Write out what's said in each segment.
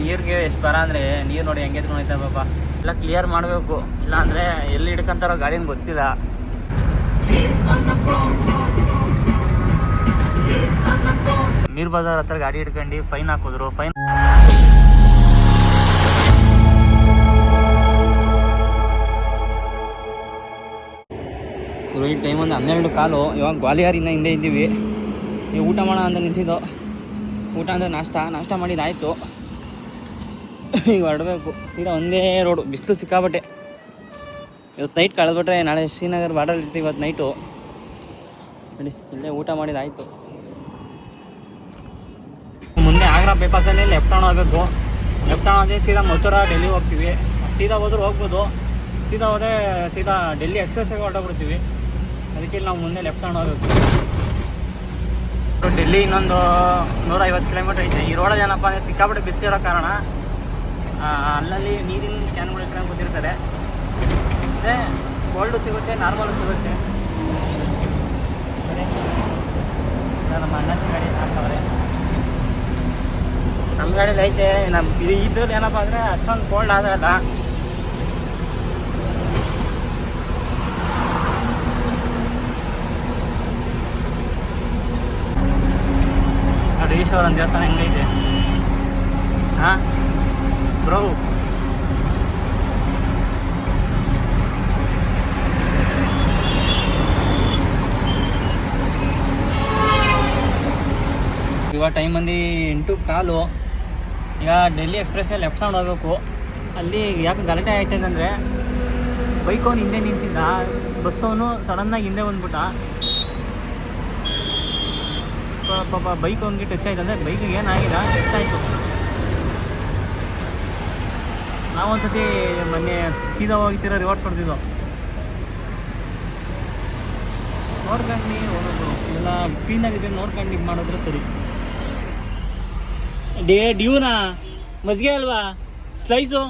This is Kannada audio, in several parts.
ನೀರಿಗೆ ಎಷ್ಟು ಬರ ಅಂದರೆ ನೀರು ನೋಡಿ ಹೆಂಗೆ ಎತ್ಕೊಂಡು ಹೋಯ್ತಾ ಪಾಪ. ಎಲ್ಲ ಕ್ಲಿಯರ್ ಮಾಡಬೇಕು, ಇಲ್ಲಾಂದರೆ ಎಲ್ಲಿ ಹಿಡ್ಕೊಂತಾರೋ ಗಾಡಿನ ಗೊತ್ತಿಲ್ಲ. ಮೀರ್ ಬಜಾರ್ ಹತ್ರ ಗಾಡಿ ಹಿಡ್ಕೊಂಡು ಫೈನ್ ಹಾಕಿದ್ರು. ಫೈನ್ ಈ ಟೈಮ್ ಒಂದು 12 ಕಾಲು. ಇವಾಗ ಗ್ವಾಲಿಯರಿಂದ ಹಿಂದೆ ಇದ್ದೀವಿ. ಈಗ ಊಟ ಮಾಡೋಣ ಅಂತ ನಿಲ್ಸಿದ್ದು. ಊಟ ಅಂದರೆ ನಾಷ್ಟ ಮಾಡಿದ್ದಾಯಿತು. ಈಗ ಹೊರಡಬೇಕು ಸೀದಾ. ಒಂದೇ ರೋಡು, ಬಿಸಿಲು ಸಿಕ್ಕಾಬಟ್ಟೆ. ಇವತ್ತು ನೈಟ್ ಕಳೆದ್ಬಿಟ್ರೆ ನಾಳೆ ಶ್ರೀನಗರ್ ಬಾರ್ಡರ್ ಇರ್ತೀವಿ. ಇವತ್ತು ನೈಟು ನೋಡಿ, ಇಲ್ಲೇ ಊಟ ಮಾಡಿದ್ದಾಯಿತು. ಮುಂದೆ ಆಗ್ರಾ ಬೈಪಾಸಲ್ಲಿ ಲೆಫ್ಟ್ ಟರ್ನ್ ಹೋಗಬೇಕು. ಲೆಫ್ಟ್ ಟರ್ನ್ ಹೋದರೆ ಸೀದಾ ಮಥುರಾ ಡೆಲ್ಲಿ ಹೋಗ್ತೀವಿ. ಸೀದಾ ಹೋದ್ರೂ ಹೋಗ್ಬೋದು, ಸೀದಾ ಹೋದರೆ ಸೀದಾ ಡೆಲ್ಲಿ ಎಕ್ಸ್ಪ್ರೆಸ್ಸಿಗೆ ಹೊರಟೋಗ್ಬಿಡ್ತೀವಿ. ಅದಕ್ಕೆ ನಾವು ಮುಂದೆ ಲೆಫ್ಟ್ ಟರ್ನ್ ಹೋಗಬೇಕು. ಡೆಲ್ಲಿ ಇನ್ನೊಂದು 150 ಕಿಲೋಮೀಟ್ರ್ ಐತೆ. ಈ ರೋಡಲ್ಲಿ ಏನಪ್ಪ ಅಂದರೆ ಸಿಕ್ಕಾಪಟ್ಟೆ ಬಿಸಿಲಿರೋ ಕಾರಣ ಅಲ್ಲಲ್ಲಿ ನೀರಿನ ಕ್ಯಾನ್ಗಳು ಇಟ್ಕೊಂಡು ಕೂತಿರ್ತಾರೆ. ಮತ್ತು ಕೋಲ್ಡು ಸಿಗುತ್ತೆ, ನಾರ್ಮಲು ಸಿಗುತ್ತೆ. ನಮ್ಮ ಅಣ್ಣನ ಗಾಡಿ ಹಾಕವ್ರೆ. ನಮ್ಮ ಗಾಡೀಲಿ ಐತೆ. ಇದು ಇದ್ರಲ್ಲಿ ಏನಪ್ಪ ಅಂದರೆ ಅಷ್ಟೊಂದು ಕೋಲ್ಡ್ ಆಗಲ್ಲ. ನೋಡಿ ಈಶ್ವರನ ದೇವಸ್ಥಾನ ಹೆಂಗೈತೆ. ಹಾಂ ಬ್ರೋ, ಇವಾಗ ಟೈಮ್ ಬಂದು 8:15. ಈಗ ಡೆಲ್ಲಿ ಎಕ್ಸ್ಪ್ರೆಸ್ಸೇ ಲೆಫ್ಟ್ ಸೈಡ್ ಹೋಗಬೇಕು. ಅಲ್ಲಿ ಯಾಕೆ ಗಲಾಟೆ ಆಯ್ತದೆ ಅಂದರೆ ಬೈಕ್ ಅವನು ಹಿಂದೆ ನಿಂತಿದ್ದ, ಬಸ್ಸವನು ಸಡನ್ನಾಗಿ ಹಿಂದೆ ಬಂದ್ಬಿಟ್ಟ. ಪಾಪ ಬೈಕ್ ಅವನಿಗೆ ಟಚ್ ಆಯ್ತು. ಅಂದರೆ ಬೈಕಿಗೆ ಏನಾಗಿಲ್ಲ, ಟಚ್ ಆಯಿತು. ನಾವೊಂದ್ಸತಿ ಮೊನ್ನೆ ಸೀದಾ ಹೋಗ್ತಿರೋ ರಿವರ್ಸ್ ಹೊಡ್ತಿದ್ದೋ. ನೋಡ್ಕೊಂಡು ಹೋಗೋದು ಎಲ್ಲ ಕ್ಲೀನಾಗಿದೆ, ನೋಡ್ಕೊಂಡು ಇದು ಮಾಡಿದ್ರೆ ಸರಿ. ಡ್ಯೂನಾ ಮಜ್ಗೆ ಅಲ್ವಾ, ಸ್ಲೈಸು.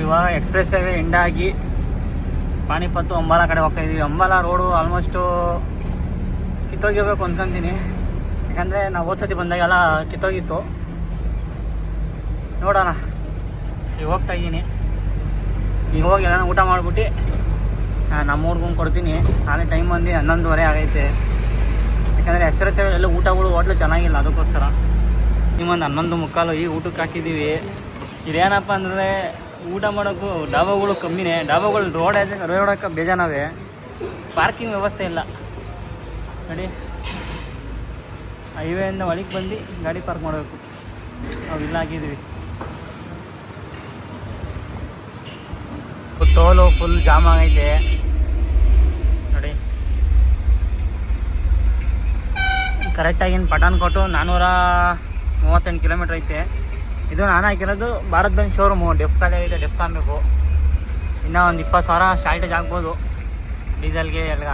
ಇವಾಗ ಎಕ್ಸ್ಪ್ರೆಸ್ ಹೈವೇ ಎಂಡಾಗಿ ಪಾಣಿಪತ್ತು ಅಂಬಾಲ ಕಡೆ ಹೋಗ್ತಾ ಇದ್ದೀವಿ. ಅಂಬಾಲ ರೋಡು ಆಲ್ಮೋಸ್ಟು ಕಿತ್ತೋಗಿರ್ಬೇಕು ಅಂದ್ಕೊಂತೀನಿ. ಯಾಕಂದರೆ ನಾವು ಹೋದ್ಸತಿ ಬಂದಾಗೆಲ್ಲ ಕಿತ್ತೋಗಿತ್ತು. ನೋಡೋಣ, ಈಗ ಹೋಗ್ತಾ ಇದ್ದೀನಿ. ಈಗ ಹೋಗಿ ಎಲ್ಲ ಊಟ ಮಾಡಿಬಿಟ್ಟು ನಮ್ಮ ಊರ್ಗೊಂಡು ಕೊಡ್ತೀನಿ. ನಾಳೆ ಟೈಮ್ ಬಂದು 11:30 ಆಗೈತೆ. ಯಾಕಂದರೆ ಎಕ್ಸ್ಪ್ರೆಸ್ ಎಲ್ಲ ಊಟಗಳು ಹೋಟ್ಲು ಚೆನ್ನಾಗಿಲ್ಲ, ಅದಕ್ಕೋಸ್ಕರ. ನಿಮ್ಮೊಂದು 11:45 ಈಗ ಊಟಕ್ಕೆ ಹಾಕಿದ್ದೀವಿ. ಇದೇನಪ್ಪ ಅಂದರೆ ಊಟ ಮಾಡೋಕ್ಕೂ ಡಾಬಾಗಳು ಕಮ್ಮಿನೇ. ಡಾಬಾಗಳು ರೋಡಕ್ಕೆ ಬೇಜಾನವೇ, ಪಾರ್ಕಿಂಗ್ ವ್ಯವಸ್ಥೆ ಇಲ್ಲ ನೋಡಿ. ಹೈವೇಯಿಂದ ಒಳಗೆ ಬಂದು ಗಾಡಿ ಪಾರ್ಕ್ ಮಾಡಬೇಕು. ನಾವು ಇಲ್ಲ ಹಾಕಿದ್ದೀವಿ. ಟೋಲು ಫುಲ್ ಜಾಮ್ ಆಗೈತೆ ನೋಡಿ. ಕರೆಕ್ಟಾಗಿ ಪಠಾಣ್ಕೋಟು 438 ಕಿಲೋಮೀಟ್ರ್ ಐತೆ. ಇದು ನಾನು ಹಾಕಿರೋದು ಭಾರತ್ ಬೆಂಕ್ ಶೋರೂಮು. ಡೆಫ್ ಖಾಲಿ ಐತೆ, ಡೆಫ್ ಕಾಣಬೇಕು. ಇನ್ನೂ ಒಂದು 20,000 ಶಾರ್ಟೇಜ್ ಆಗ್ಬೋದು ಡೀಸೆಲ್ಗೆ ಎಲ್ಲ.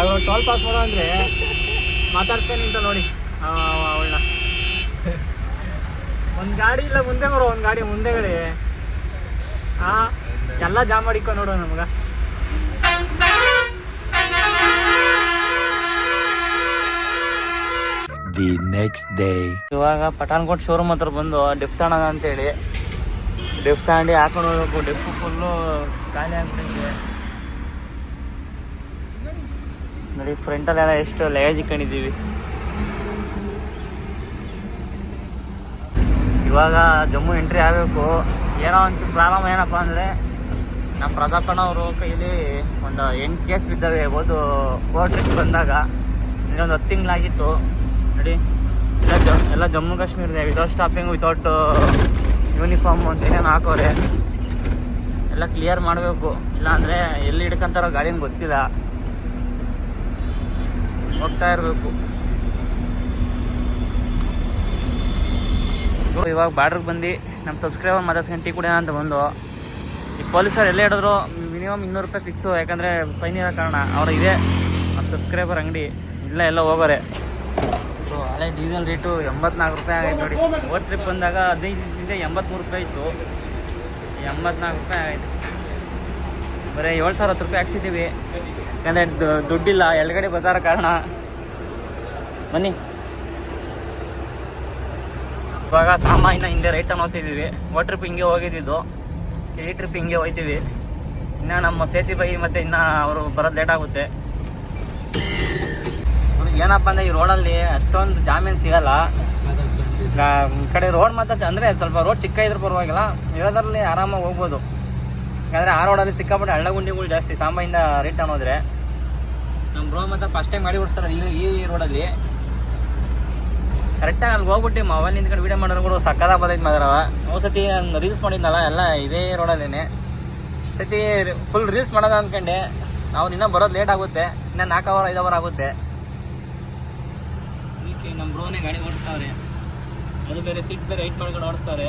ಅದು ಟೋಲ್ ಪಾಸ್ ಮಾಡೋ ಅಂದರೆ ಮಾತಾಡ್ತೇನೆ ಅಂತ ನೋಡಿ ಅವಳನ್ನ. ಒಂದು ಗಾಡಿ ಇಲ್ಲ ಮುಂದೆ ಬರೋ, ಒಂದು ಗಾಡಿ ಮುಂದೆಗಡೆ ಎಲ್ಲ ಜಾಮ್ ಮಾಡಿಕೊ ನೋಡು ನಮ್ಗೆ. ದಿ ನೆಕ್ಸ್ಟ್ ಡೇ ಇವಾಗ ಪಠಾಣ್ಕೋಟ್ ಶೋರೂಮ್ ಹತ್ರ ಬಂದು ಡೆಫ್ ತಗೋಣ ಅಂತೇಳಿ ಡೆಫ್ ತಗೊಂಡು ಹಾಕೊಂಡು ಹೋಗ್ಬೇಕು. ಡೆಫ್ ಫುಲ್ಲು ಖಾಲಿ ಆಗ್ಬಿಟ್ಟಿದೆ ನೋಡಿ. ಫ್ರಂಟಲ್ಲೆಲ್ಲ ಎಷ್ಟು ಲಗೇಜ್ ಇಟ್ಕೊಂಡಿದ್ದೀವಿ. ಇವಾಗ ಜಮ್ಮು ಎಂಟ್ರಿ ಆಗಬೇಕು. ಏನೋ ಒಂದು ಪ್ರಾಬ್ಲಮ್ ಏನಪ್ಪ ಅಂದರೆ ನಮ್ಮ ಪ್ರತಾಪಣ್ಣವರು ಕೈಲಿ ಒಂದು 8 ಕೇಸ್ ಬಿದ್ದಾವೆ. ಟ್ರಿಪ್ ಬಂದಾಗ ಅಂದರೆ ಒಂದು 10 ತಿಂಗಳಾಗಿತ್ತು ನೋಡಿ. ಎಲ್ಲ ಜಮ್ಮು ಕಾಶ್ಮೀರದೇ ವಿತೌಟ್ ಸ್ಟಾಪಿಂಗು, ವಿತೌಟ್ ಯೂನಿಫಾರ್ಮು ಅಂತ ಏನೇನು ಹಾಕೋರೆ. ಎಲ್ಲ ಕ್ಲಿಯರ್ ಮಾಡಬೇಕು, ಇಲ್ಲಾಂದರೆ ಎಲ್ಲಿ ಹಿಡ್ಕೊಂತಾರೋ ಗಾಡಿನ ಗೊತ್ತಿಲ್ಲ. ಹೋಗ್ತಾ ಇರಬೇಕು. ಇವಾಗ ಬಾರ್ಡ್ರಿಗೆ ಬಂದು ನಮ್ಮ ಸಬ್ಸ್ಕ್ರೈಬರ್ ಮಾತಾಡ್ಸ್ಕೊಂಡು ಟೀ ಕುಡಿಯೋಣ ಅಂತ ಬಂದು, ಈ ಪೊಲೀಸರು ಎಲ್ಲೇ ಹಿಡಿದ್ರು ಮಿನಿಮಮ್ 200 ರೂಪಾಯಿ ಫಿಕ್ಸು. ಯಾಕಂದರೆ ಫೈನ್ ಇರೋ ಕಾರಣ. ಅವರು ಇದೆ ನಮ್ಮ ಸಬ್ಸ್ಕ್ರೈಬರ್ ಅಂಗಡಿ, ಎಲ್ಲ ಹೋಗೋರೆ. ಹಳೆ ಡೀಸೆಲ್ ರೇಟು 84 ರೂಪಾಯಿ ಆಗೈತೆ ನೋಡಿ. ಟ್ರಿಪ್ ಬಂದಾಗ 15 ದಿವಸದಿಂದ 83 ರೂಪಾಯಿ ಇತ್ತು, 84 ರೂಪಾಯಿ ಆಗೈತೆ. ಬರೀ 7,010 ರೂಪಾಯಿ ಹಾಕ್ಸಿದ್ದೀವಿ. ಯಾಕಂದರೆ ದುಡ್ಡಿಲ್ಲ, ಎಳ್ಗಡೆ ಬರ್ತಾರ ಕಾರಣ. ಬನ್ನಿ ಇವಾಗ ಸಾಮಾನ್ಯ ಹಿಂದೆ ರೈಟ್ ಟರ್ನ್ ಹೋಗ್ತಿದ್ದೀವಿ. ಓ ಟ್ರಿಪ್ ಹಿಂಗೆ ಹೋಗಿದ್ದು, ಈ ಟ್ರಿಪ್ ಹಿಂಗೆ ಹೋಗ್ತೀವಿ. ಇನ್ನು ನಮ್ಮ ಸೇತಿ ಬೈ ಮತ್ತು ಇನ್ನು ಅವರು ಬರೋದು ಲೇಟ್ ಆಗುತ್ತೆ. ಏನಪ್ಪ ಅಂದರೆ ಈ ರೋಡಲ್ಲಿ ಅಷ್ಟೊಂದು ಜಾಮೀನು ಸಿಗಲ್ಲ. ಈ ಕಡೆ ರೋಡ್ ಮಾತ್ರ ಅಂದರೆ ಸ್ವಲ್ಪ ರೋಡ್ ಚಿಕ್ಕ ಇದ್ರೂ ಪರವಾಗಿಲ್ಲ, ಇರೋದ್ರಲ್ಲಿ ಆರಾಮಾಗಿ ಹೋಗ್ಬೋದು. ಯಾಕಂದರೆ ಆ ರೋಡಲ್ಲಿ ಸಿಕ್ಕಾಪಟ್ಟೆ ಹಳ್ಳಗುಂಡಿಗಳು ಜಾಸ್ತಿ ಸಾಂಬಾಯಿಂದ ರೈಟ್ ಟರ್ನ್ ಹೋದರೆ. ನಮ್ಮ ಬ್ರೋ ಮಾತ್ರ ಫಸ್ಟ್ ಟೈಮ್ ಗಾಡಿ ಓಡಿಸ್ತಾರೆ ಈ ರೋಡಲ್ಲಿ. ಕರೆಕ್ಟಾಗಿ ಅಲ್ಲಿ ಹೋಗ್ಬಿಟ್ಟು ಮೊಬೈಲ್ ನಿಂತ್ಕೊಂಡು ವೀಡಿಯೋ ಮಾಡೋರು ಕೂಡ ಸಕ್ಕದಾಗ ಬದೈತೆ ಮಾತ್ರ. ಸತಿ ನಾನು ರೀಲ್ಸ್ ಮಾಡಿದ್ನಲ್ಲ ಎಲ್ಲ ಇದೇ ರೋಡಲ್ಲೇ. ಸತಿ ಫುಲ್ ರೀಲ್ಸ್ ಮಾಡೋಣ ಅಂದ್ಕೊಂಡೆ. ನಾವು ಇನ್ನೂ ಬರೋದು ಲೇಟ್ ಆಗುತ್ತೆ, ಇನ್ನೂ 4 ಅವರ್ 5 ಅವರ್ ಆಗುತ್ತೆ. ಅದಕ್ಕೆ ನಮ್ಮ ಬ್ರೋನೇ ಗಾಡಿ ಓಡಿಸ್ತಾವ್ರೆ. ಅದು ಬೇರೆ ಸೀಟ್ ಬೇರೆ ರೈಟ್ ಮಾಡ್ಕೊಂಡು ಓಡಿಸ್ತಾರೆ.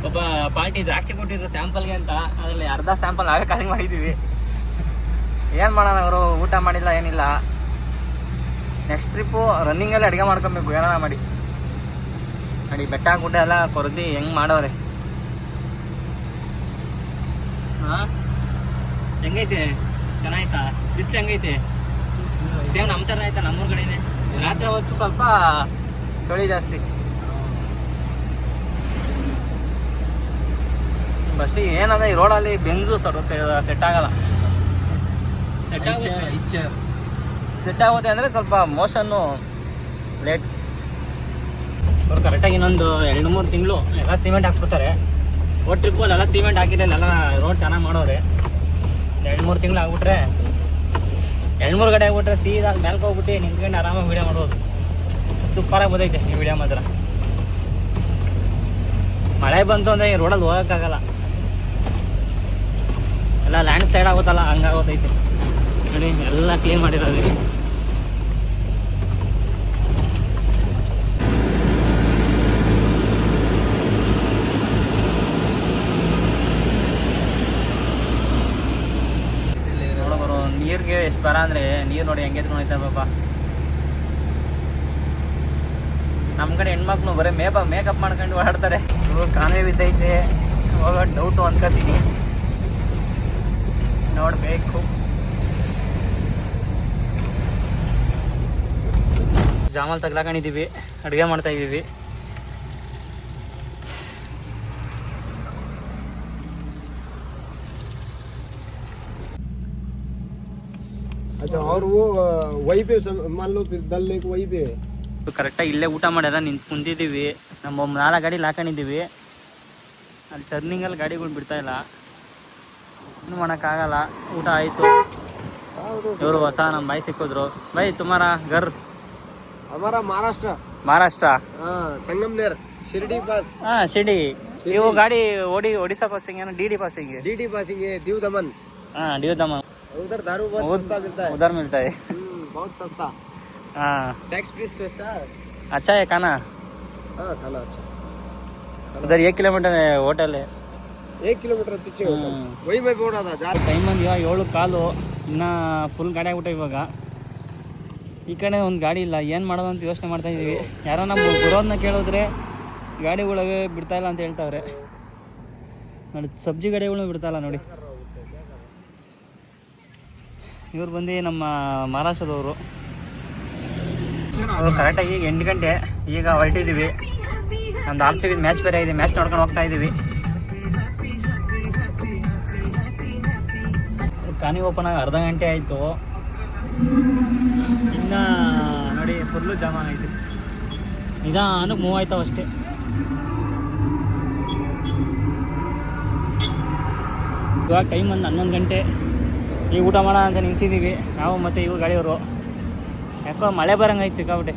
ಒಬ್ಬ ಪಾರ್ಟಿ ದ್ರಾಕ್ಷಿ ಕೊಟ್ಟಿದ್ರು ಸ್ಯಾಂಪಲ್ಗೆ ಅಂತ, ಅದರಲ್ಲಿ ಅರ್ಧ ಸ್ಯಾಂಪಲ್ ನಾವೇ ಖಾಲಿ ಮಾಡಿದ್ದೀವಿ. ಏನು ಮಾಡೋಣ, ಅವರು ಊಟ ಮಾಡಿಲ್ಲ ಏನಿಲ್ಲ. ನೆಕ್ಸ್ಟ್ ಟ್ರಿಪ್ಪು ರನ್ನಿಂಗಲ್ಲಿ ಅಡುಗೆ ಮಾಡ್ಕೊಬೇಕು ಏನಾರ ಮಾಡಿ. ನೋಡಿ ಬೆಟ್ಟ ಗುಡ್ಡ ಎಲ್ಲ ಕೊರದಿ ಹೆಂಗೆ ಮಾಡೋರೆ. ಹಾಂ ಹೆಂಗೈತೆ? ಚೆನ್ನಾಯ್ತಾ? ಬಿಸಿಲು ಹೆಂಗೈತೆ? ಸೇಮ್ ನಮ್ಮ ಥರ ಆಯ್ತಾ? ನಮ್ಮೂರ ಕಡೆನೇ. ರಾತ್ರಿ ಹೊತ್ತು ಸ್ವಲ್ಪ ಚಳಿ ಜಾಸ್ತಿ. ಫಸ್ಟ್ ಏನಂದ್ರೆ ಈ ರೋಡಲ್ಲಿ ಬೆಂಜು ಸೆಟ್ ಆಗಲ್ಲ. ಸೆಟ್ ಆಗುತ್ತೆ ಅಂದರೆ ಸ್ವಲ್ಪ ಮೋಷನ್ನು ಲೇಟ್. ಅವ್ರು ಕರೆಕ್ಟಾಗಿ ಇನ್ನೊಂದು 2-3 ತಿಂಗಳು ಎಲ್ಲ ಸಿಮೆಂಟ್ ಹಾಕ್ಬಿಡ್ತಾರೆ. ಓ ಟ್ರಿಪ್ಪಲ್ಲಿ ಎಲ್ಲ ಸಿಮೆಂಟ್ ಹಾಕಿದ್ರೆ ಎಲ್ಲ ರೋಡ್ ಚೆನ್ನಾಗಿ ಮಾಡೋರೆ. 2-3 ತಿಂಗಳು ಆಗ್ಬಿಟ್ರೆ 2-3 ಗಂಟೆ ಆಗ್ಬಿಟ್ರೆ ಸೀದಾ ಮೇಲ್ಕೆ ಹೋಗ್ಬಿಟ್ಟು ನಿಂತ್ಕೊಂಡು ಆರಾಮಾಗಿ ವೀಡಿಯೋ ಮಾಡ್ಬೋದು. ಸೂಪರಾಗಿ ಬಂದೈತೆ ಈ ವಿಡಿಯೋ ಮಾತ್ರ. ಮಳೆ ಬಂತು ಅಂದರೆ ಈ ರೋಡಲ್ಲಿ ಹೋಗೋಕ್ಕಾಗಲ್ಲ, ಎಲ್ಲ ಲ್ಯಾಂಡ್ ಸ್ಲೈಡ್ ಆಗುತ್ತಲ್ಲ ಹಂಗಾಗೋತೈತೆ. ನೋಡಿ ಎಲ್ಲ ಕ್ಲೀನ್ ಮಾಡಿರೋದು. ನೋಡಬರು ನೀರಿಗೆ ಎಷ್ಟು ಬರ ಅಂದರೆ ನೀರು ನೋಡಿ ಹೆಂಗೆ ಎತ್ಕೊಂಡು ಹೋಯ್ತಾ ಪಾಪ. ನಮ್ಮ ಕಡೆ ಹೆಣ್ಮಕ್ಳು ಬರೀ ಮೇಕಪ್ ಮಾಡ್ಕೊಂಡು ಓಡಾಡ್ತಾರೆ. ಕಾಲುವೆ ಬಿದ್ದೈತೆ, ಹೋಗೋ ಡೌಟು ಅನ್ಕೋತೀನಿ, ನೋಡಬೇಕು. ಜಾಮಲ್ ತಗ್ಲಾಕೊಂಡಿದ್ದೀವಿ, ಅಡುಗೆ ಮಾಡ್ತಾ ಇದ್ದೀವಿ. अच्छा और वो वहीं पे मान लो फिर दल लेक वहीं पे ಕರೆಕ್ಟಾಗಿ ಇಲ್ಲೇ ಊಟ ಮಾಡ್ಯಾರ ನಿಂತು ಕುಂತಿದ್ದೀವಿ. ನಮ್ಮ 4 ಗಾಡಿ ಹಾಕೊಂಡಿದ್ದೀವಿ. ಅಲ್ಲಿ ಟರ್ನಿಂಗಲ್ಲಿ ಗಾಡಿಗಳು ಬಿಡ್ತಾ ಇಲ್ಲ, ಏನು ಮಾಡೋಕ್ಕಾಗಲ್ಲ. ಊಟ ಆಯಿತು. ಇವರು ಹೊಸ ನಮ್ಮ ಬಾಯಿ ಸಿಕ್ಕಿದ್ರು. ಬೈ ತುಮಾರ ಗರ್? हमारा ಮಹಾರಾಷ್ಟ್ರ संगमनेर शिरडी पास. ಹಾಂ ಶಿರ್ಡಿ. ಇವು ಗಾಡಿ ಒಡಿಶಾ ಪಾಸಿಂಗ್ ಏನು ಡಿ ಡಿ पासिंग है दीव दमन. हाँ ड्यू दमन. उधर दारू बहुत सस्ता मिलता है. उधर मिलता है. बहुत सस्ता. हाँ टैक्स फ्री रहता है. अच्छा है खाना. हाँ खाना अच्छा. उधर 1 किलोमीटर है होटल है. 1 किलोमीटर पीछे होटल. वही मैं बोल रहा था जा. ಟೈಮ್ ಬಂದು ಇವಾಗ 7 ಕಾಲು. ಇನ್ನು ಫುಲ್ ಗಾಡಿ ಆಗ್ಬಿಟ್ಟು ಇವಾಗ. ಈ ಕಡೆ ಒಂದು ಗಾಡಿ ಇಲ್ಲ, ಏನು ಮಾಡೋದು ಅಂತ ಯೋಚನೆ ಮಾಡ್ತಾ ಇದ್ದೀವಿ. ಯಾರೋ ನಮ್ಮ ಬರೋದನ್ನ ಕೇಳಿದ್ರೆ ಗಾಡಿಗಳವೆ ಬಿಡ್ತಾ ಇಲ್ಲ ಅಂತ ಹೇಳ್ತಾವ್ರೆ. ನೋಡಿ ಸಬ್ಜಿ ಗಾಡಿಗಳನ್ನ ಬಿಡ್ತಾಯಿಲ್ಲ ನೋಡಿ. ಇವ್ರು ಬಂದು ನಮ್ಮ ಮಹಾರಾಷ್ಟ್ರದವರು. ಕರೆಕ್ಟಾಗಿ ಈಗ 8 ಗಂಟೆ ಈಗ ಹೊರಟಿದ್ದೀವಿ. ನಮ್ದು RCB ಮ್ಯಾಚ್ ಬೇರೆ ಇದೆ, ಮ್ಯಾಚ್ ನೋಡ್ಕೊಂಡು ಹೋಗ್ತಾ ಇದ್ದೀವಿ. ಕಾನಿ ಓಪನ್ ಆಗಿ ಅರ್ಧ ಗಂಟೆ ಆಯಿತು. ಇನ್ನು ನೋಡಿ ಫುಲ್ಲು ಜಾಮ ಐತೆ. ನಿಧಾನಕ್ಕೆ ಮೂವ್ ಆಯ್ತಾವ ಅಷ್ಟೇ. ಇವಾಗ ಟೈಮ್ ಒಂದು 11 ಗಂಟೆ. ಈಗ ಊಟ ಮಾಡೋಣ ಅಂತ ನಿಂತಿದ್ದೀವಿ ನಾವು ಮತ್ತು ಇವು ಗಾಡಿಯವರು. ಯಾಕೋ ಮಳೆ ಬರಂಗೈತೆ ಸಿಕ್ಕಾಬಿಟ್ಟೆ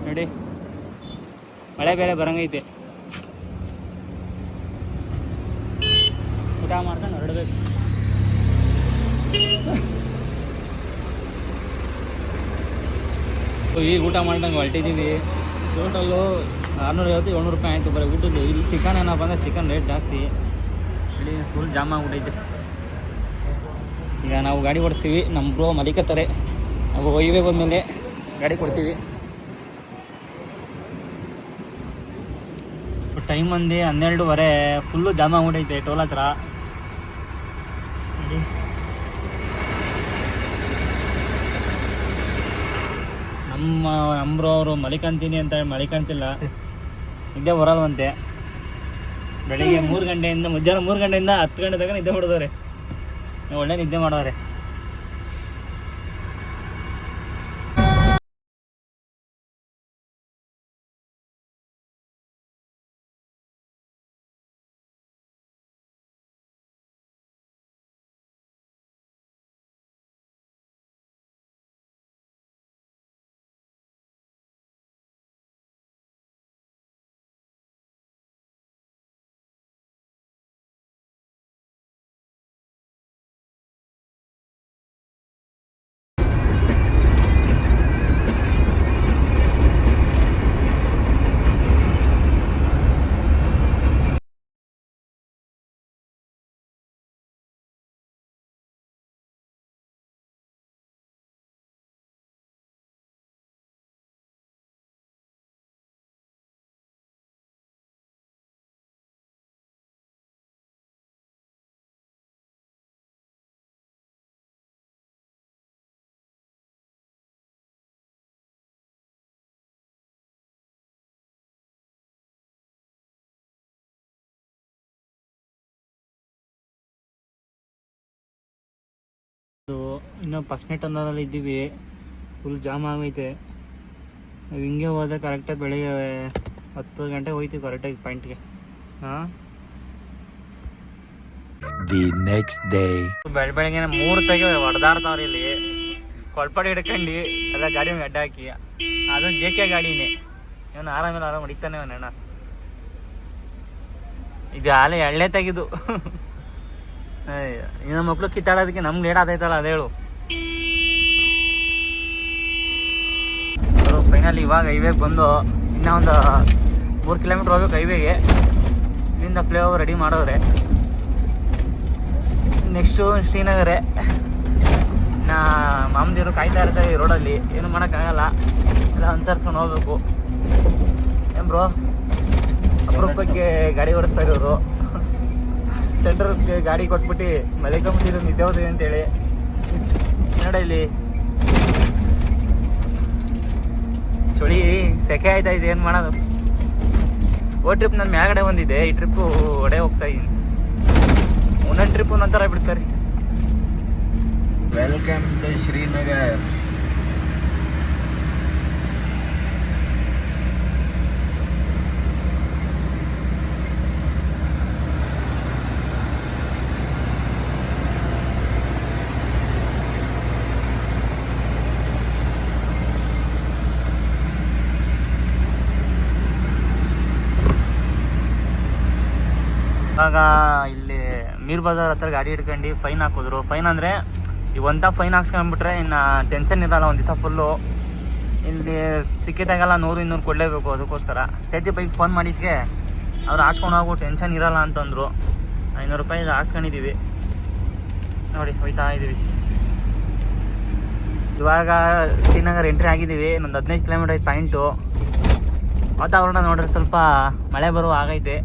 ನೋಡಿ, ಮಳೆ ಬೇರೆ ಬರಂಗೈತೆ. ಊಟ ಮಾಡ್ಕೊಂಡು ಹೊರಡಬೇಕು. ಈಗ ಊಟ ಮಾಡ್ದಂಗೆ ಹೊರಟಿದ್ದೀವಿ. ಟೋಟಲ್ಲು 650-700 ರೂಪಾಯಿ ಆಯಿತು ಬರೀ ಊಟದ್ದು. ಇಲ್ಲಿ ಚಿಕನ್ ಏನಪ್ಪ ಅಂದರೆ ಚಿಕನ್ ರೇಟ್ ಜಾಸ್ತಿ. ಇಲ್ಲಿ ಫುಲ್ ಜಾಮ್ ಆಗ್ಬಿಟ್ಟೈತೆ. ಈಗ ನಾವು ಗಾಡಿ ಓಡಿಸ್ತೀವಿ, ನಮ್ಮ ಬ್ರೋ ಮಲಿಕತ್ತಾರೆ. ನಾವು ಹೈವೇಗೆ ಹೋದ್ಮೇಲೆ ಗಾಡಿ ಕೊಡ್ತೀವಿ. ಟೈಮ್ ಬಂದು 12:30. ಫುಲ್ಲು ಜಾಮ್ ಆಗ್ಬಿಟ್ಟೈತೆ ಟೋಲ್ ಹತ್ರ. ನಮ್ಮ ನಮ್ಮರು ಅವರು ಮಲಿಕಂತೀನಿ ಅಂತ ಮಲಿಕಂತಿಲ್ಲ, ನಿದ್ದೆ ಬರಲ್ವಂತೆ. ಬೆಳಿಗ್ಗೆ 3 ಗಂಟೆಯಿಂದ ಮಧ್ಯಾಹ್ನ 3 ಗಂಟೆಯಿಂದ 10 ಗಂಟೆ ತನಕ ನಿದ್ದೆ ಮಾಡಿದವ್ರೆ. ಒಳ್ಳೆ ನಿದ್ದೆ ಮಾಡೋರೆ. ಇನ್ನೂ ಫಸ್ಟ್ ಟನ್ನರಲ್ಲಿ ಇದ್ದೀವಿ. ಫುಲ್ ಜಾಮ್ ಆಗೈತೆ. ನಾವು ಹಿಂಗೆ ಹೋದರೆ ಕರೆಕ್ಟಾಗಿ ಬೆಳಿಗ್ಗೆ 10 ಗಂಟೆಗೆ ಹೋಗ್ತೀವಿ ಕರೆಕ್ಟಾಗಿ ಪಾಯಿಂಟ್ಗೆ. ಹಾಂ, ದಿ ನೆಕ್ಸ್ಟ್ ಡೇ ಬೆಳಗ್ಗೆ 3 ತೆಗೆ ಹೊಡೆದಾಡ್ತಾವ್ರಿ ಇಲ್ಲಿ. ಕೊಳ್ಪಡಿ ಹಿಡ್ಕೊಂಡು ಎಲ್ಲ ಗಾಡಿ ಅಡ್ಡ ಹಾಕಿ. ಅದು JK ಗಾಡಿನೇ. ಇವನು ಆರಾಮ ಹೊಡಿತಾನೆ ಅವನಣ್ಣ. ಇದು ಹಾಲೆ ಎಳ್ಳೆ ತೆಗೆದು ಇನ್ನು ಮಕ್ಳು ಕಿತ್ತಾಡೋದಕ್ಕೆ ನಮ್ಗೆ ಲೇಟ್ ಆದೈತಲ್ಲ ಅದು ಹೇಳು. ಫೈನಲಿ ಇವಾಗ ಹೈವೇಗೆ ಬಂದು ಇನ್ನೂ ಒಂದು 3 ಕಿಲೋಮೀಟ್ರ್ ಹೋಗ್ಬೇಕು ಹೈವೇಗೆ. ಇಲ್ಲಿಂದ ಫ್ಲೈ ಓವರ್ ರೆಡಿ ಮಾಡೋರೆ. ನೆಕ್ಸ್ಟು ಶ್ರೀನಗರೇ. ನಾ ಮಾಮದಿರು ಕಾಯ್ತಾ ಇರ್ತಾರೆ ಈ ರೋಡಲ್ಲಿ. ಏನು ಮಾಡೋಕ್ಕಾಗಲ್ಲ, ಎಲ್ಲ ಅನುಸರಿಸ್ಕೊಂಡು ಹೋಗ್ಬೇಕು. ಏನು ಬ್ರೋ, ಅಪರೂಪಕ್ಕೆ ಗಾಡಿ ಓಡಿಸ್ತಾ ಇರೋರು. ಸೆಂಟ್ರಿಗೆ ಗಾಡಿ ಕೊಟ್ಬಿಟ್ಟು ಮಲಿಕೊಂಬಿಟ್ಟಿದ್ದು ನಿದ್ದೆ ಹೋದಿದೆ ಅಂತೇಳಿ. ನೋಡ ಇಲ್ಲಿ ಚಳಿ ಸೆಕೆ ಆಯ್ತಾ ಇದೆ, ಏನು ಮಾಡೋದು. ಟ್ರಿಪ್ ನಾನು ಮ್ಯಾಗಡೆ ಬಂದಿದ್ದೆ, ಈ ಟ್ರಿಪ್ಪು ಒಡೆ ಹೋಗ್ತಾ ಇದ್ದೀನಿ. ಒಂದೊಂದು ಟ್ರಿಪ್ ಒಂದೊಂಥರ ಬಿಡ್ತಾರೆ. Welcome to Srinagar. ಇವಾಗ ಇಲ್ಲಿ ಮೀರ್ ಬಜಾರ್ ಹತ್ರ ಗಾಡಿ ಹಿಡ್ಕೊಂಡು ಫೈನ್ ಹಾಕಿದ್ರು. ಫೈನ್ ಅಂದರೆ ಈ ಒಂದ ಫೈನ್ ಹಾಕ್ಸ್ಕೊಂಡ್ಬಿಟ್ರೆ ಇನ್ನು ಟೆನ್ಷನ್ ಇರಲ್ಲ ಒಂದು ದಿವಸ ಫುಲ್ಲು. ಇಲ್ಲಿ ಸಿಕ್ಕಿದಾಗೆಲ್ಲ 100-200 ಕೊಡಲೇಬೇಕು. ಅದಕ್ಕೋಸ್ಕರ ಸೇತಿ ಬೈಕ್ ಫೋನ್ ಮಾಡಿದ್ಕೆ ಅವ್ರು ಹಾಕ್ಸ್ಕೊಂಡು ಹೋಗು, ಟೆನ್ಷನ್ ಇರಲ್ಲ ಅಂತಂದರು. 500 ರೂಪಾಯಿ ಹಾಕ್ಸ್ಕೊಂಡಿದ್ದೀವಿ. ನೋಡಿ ಹೋಯ್ತಾ ಇದ್ದೀವಿ. ಇವಾಗ ಶ್ರೀನಗರ್ ಎಂಟ್ರಿ ಆಗಿದ್ದೀವಿ. ಇನ್ನೊಂದು 15 ಕಿಲೋಮೀಟರ್ ಐತೆ ಪಾಯಿಂಟು. ವಾತಾವರಣ ನೋಡ್ರಿ ಸ್ವಲ್ಪ ಮಳೆ ಬರುವ ಆಗೈತೆ.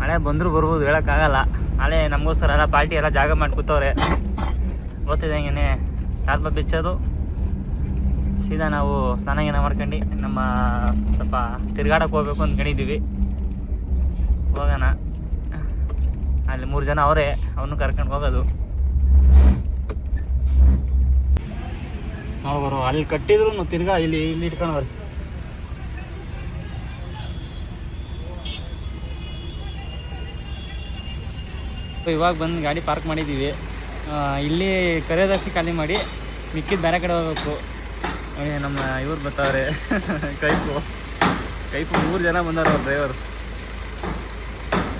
ಮಳೆ ಬಂದರೂ ಬರ್ಬೋದು, ಹೇಳೋಕ್ಕಾಗಲ್ಲ. ನಾಳೆ ನಮಗೋಸ್ಕರ ಎಲ್ಲ ಪಾರ್ಟಿ ಎಲ್ಲ ಜಾಗ ಮಾಡಿ ಕೂತವ್ರೆ. ಗೊತ್ತಿದ್ದಂಗೆ ಯಾರು ಬಿಚ್ಚೋದು ಸೀದಾ ನಾವು ಸ್ನಾನ ಮಾಡ್ಕೊಂಡು ನಮ್ಮ ಸ್ವಲ್ಪ ತಿರ್ಗಾಡಕ್ಕೆ ಹೋಗ್ಬೇಕು ಅಂದ್ಕೊಂಡಿದ್ದೀವಿ. ಹೋಗೋಣ. ಅಲ್ಲಿ 3 ಜನ ಅವರೇ, ಅವನು ಕರ್ಕೊಂಡು ಹೋಗೋದು. ಅವರು ಅಲ್ಲಿ ಕಟ್ಟಿದ್ರು ತಿರ್ಗಾ ಇಲ್ಲಿ ಇಟ್ಕೊಂಡವ್ರಿ. ಇವಾಗ ಬಂದು ಗಾಡಿ ಪಾರ್ಕ್ ಮಾಡಿದ್ದೀವಿ. ಇಲ್ಲಿ ಕರೆಯೋದಷ್ಟು ಖಾಲಿ ಮಾಡಿ ಮಿಕ್ಕಿದ್ದು ಬೇರೆ ಕಡೆ ಹೋಗ್ಬೇಕು. ನಮ್ಮ ಇವ್ರು ಬರ್ತಾವ್ರೆ ಕೈಪು 3 ಜನ ಬಂದವ್ರು ಅವ್ರು ಡ್ರೈವರು.